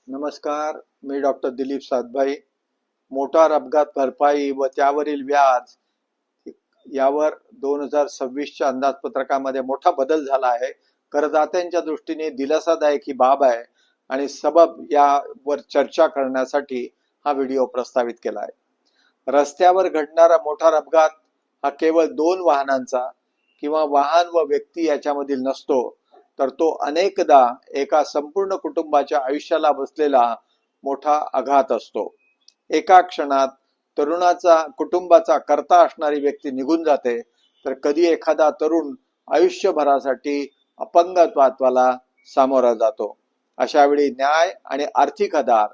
नमस्कार, मी doctor Dilip Satbhai. Motor अपघात भरपाई व त्यावरील व्याज यावर 2026च्या अंदाजपत्रकामध्ये मोठा बदल झाला आहे. करदात्यांच्या दृष्टीने दिलासादायक ही बाब आहे आणि सबब यावर चर्चा करण्यासाठी हा व्हिडिओ प्रस्तावित केला आहे. रस्त्यावर घडणारा मोटार अपघात हा केवळ दोन वाहनांचा किंवा वाहन व व्यक्ती याच्यामधील नसतो, तर तो अनेकदा एका संपूर्ण कुटुंबाच्या आयुष्याला बसलेला मोठा आघात असतो. एका क्षणात तरुणाचा कुटुंबाचा कर्ता असणारी व्यक्ती निघून जाते, तर कधी एखादा तरुण आयुष्यभरासाठी अपंगत्वाला सामोरा जातो. अशा वेळी न्याय आणि आर्थिक आधार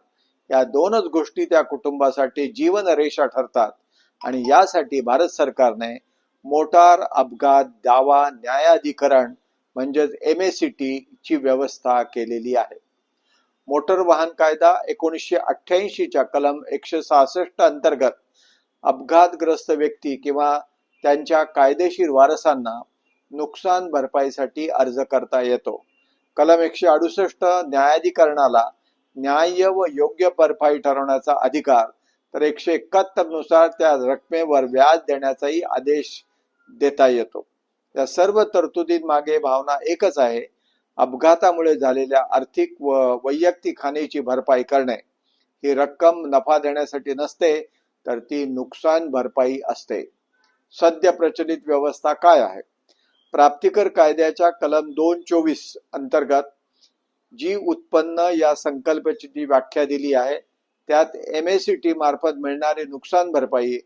या दोनच गोष्टी त्या कुटुंबासाठी जीवनरेषा ठरतात आणि यासाठी भारत सरकारने मोटार अपघात दावा न्यायाधिकरण म्हणजेच MACT ची व्यवस्था केलेली आहे. मोटर वाहन कायदा 1988च्या कलम 166 अंतर्गत अपघातग्रस्त व्यक्ती किंवा त्यांच्या कायदेशीर वारसांना नुकसान भरपाईसाठी अर्ज करता येतो. कलम 168 न्यायाधिकरणाला न्याय्य व योग्य भरपाई ठरवण्याचा अधिकार, तर 171 नुसार त्या रकमेवर व्याज देण्याचाही आदेश देता येतो. या सर्व तरतुदींमागे भावना एकच आहे: अपघातामुळे झालेल्या आर्थिक व वैयक्तिक हानीची भरपाई करणे. ही रक्कम नफा देण्यासाठी नसते, तर ती नुकसान भरपाई असते. सध्या प्रचलित व्यवस्था काय आहे? प्राप्तिकर कायद्याच्या कलम 224 अंतर्गत जी उत्पन्न या संकल्पाची जी व्याख्या दिली आहे, त्यात MACT मार्फत मिळणारे नुकसान भरपाई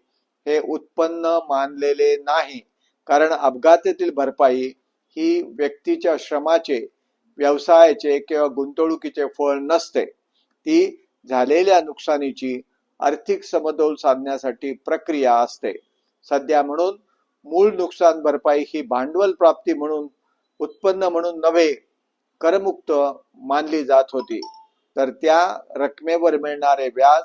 हे उत्पन्न मानलेले नाही, कारण अपघातातील भरपाई ही व्यक्तीच्या श्रमाचे, व्यवसायाचे किंवा गुंतवणुकीचे फळ नसते. ती झालेल्या नुकसानीची आर्थिक समतोल साधण्यासाठी प्रक्रिया असते. सध्या म्हणून मूळ नुकसान भरपाई ही भांडवल प्राप्ती म्हणून, उत्पन्न म्हणून नव्हे, करमुक्त मानली जात होती, तर त्या रकमेवर मिळणारे व्याज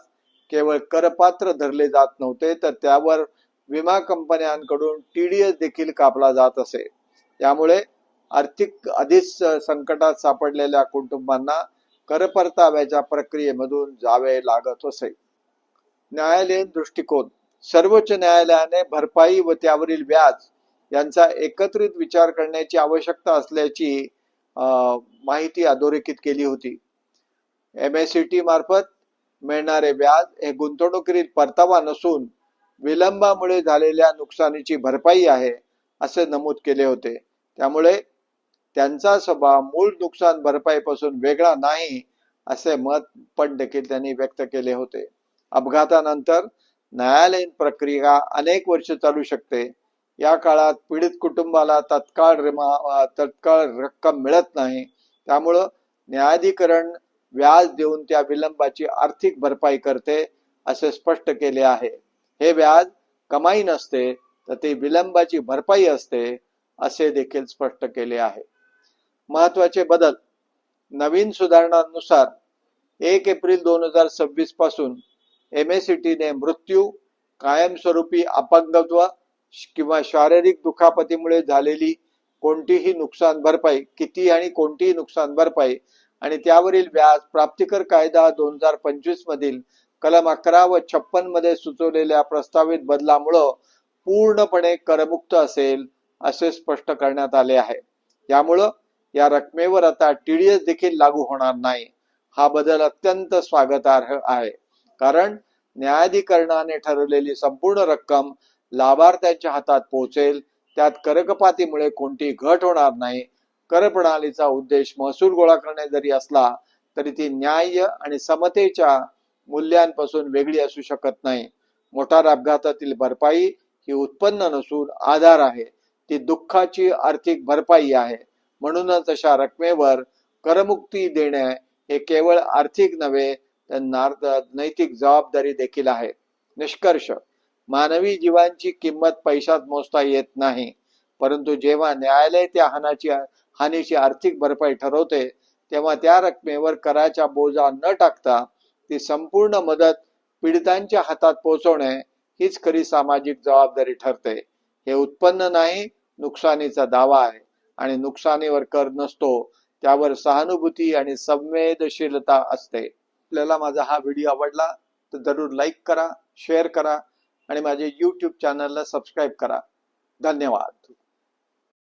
केवळ करपात्र धरले जात नव्हते, तर त्यावर विमा कंपन्यांकडून TDS देखील कापला जात असे. त्यामुळे आर्थिक आधीच संकटात सापडलेल्या कुटुंबांना कर परताव्याच्या प्रक्रियेमधून जावे लागत असे. न्यायालयीन दृष्टिकोन. सर्वोच्च न्यायालयाने भरपाई व त्यावरील व्याज यांचा एकत्रित विचार करण्याची आवश्यकता असल्याची माहिती अधोरेखित केली होती. MACT मार्फत मिळणारे व्याज हे गुंतवणुकीतील परतावा नसून विलंबामुळे झालेल्या नुकसानीची भरपाई आहे, असे नमूद केले होते. त्यामुळे त्यांचा स्वभाव मूळ नुकसान भरपाईपासून वेगळा नाही, असे मत पण देखील त्यांनी व्यक्त केले होते. अपघातानंतर न्यायालयीन प्रक्रिया अनेक वर्ष चालू शकते. या काळात पीडित कुटुंबाला तत्काळ रक्कम मिळत नाही. त्यामुळं न्यायाधिकरण व्याज देऊन त्या विलंबाची आर्थिक भरपाई करते, असे स्पष्ट केले आहे. हे व्याज कमाई नसते, तर ते विलंबाची भरपाई असते, असे देखील स्पष्ट केले आहे. महत्वाचे बदल. नवीन सुधारणांनुसार 1 एप्रिल 2026 पासून MACT ने मृत्यू, कायमस्वरूपी अपंगत्व किंवा शारीरिक दुखापतीमुळे झालेली कोणतीही नुकसान भरपाई, किती आणि कोणतीही नुकसान भरपाई आणि त्यावरील व्याज प्राप्तिकर कायदा 2025 मधील कलम 11 व 56 मध्ये सुचवलेल्या प्रस्तावित बदलामुळे पूर्णपणे करमुक्त असेल, असे स्पष्ट करण्यात आले आहे. यामुळे या रकमेवर आता TDS देखील लागू होणार नाही. हा बदल अत्यंत स्वागतार्ह आहे, कारण न्यायाधिकरणाने ठरवलेली संपूर्ण रक्कम लाभार्थ्यांच्या हातात पोहोचेल. त्यात करकपातीमुळे कोणती घट होणार नाही. कर प्रणालीचा उद्देश महसूल गोळा करणे जरी असला, तरी ती न्याय्य आणि समतेच्या मूल्यांपासून वेगळी असू शकत नाही. मोटार अपघातातील भरपाई ही उत्पन्न नसून आधार आहे. ती दुःखाची आर्थिक भरपाई आहे. म्हणूनच अशा रकमेवर करमुक्ती देणे हे केवळ आर्थिक नव्हे, तर नैतिक जबाबदारी देखील आहे. निष्कर्ष. मानवी जीवांची किंमत पैशात मोजता येत नाही, परंतु जेव्हा न्यायालय त्या हानीची आर्थिक भरपाई ठरवते, तेव्हा त्या रकमेवर कराचा बोजा न टाकता ती संपूर्ण मदत पीडितांच्या हातात पोहोचवणे हीच खरी सामाजिक जबाबदारी ठरते. हे उत्पन्न नाही, नुकसानीचा दावा आहे आणि नुकसानीवर कर नसतो, त्यावर सहानुभूती आणि संवेदनशीलता असते. आपल्याला माझा हा व्हिडिओ आवडला तर जरूर लाईक करा, शेअर करा आणि माझे YouTube चॅनलला सबस्क्राईब करा. धन्यवाद.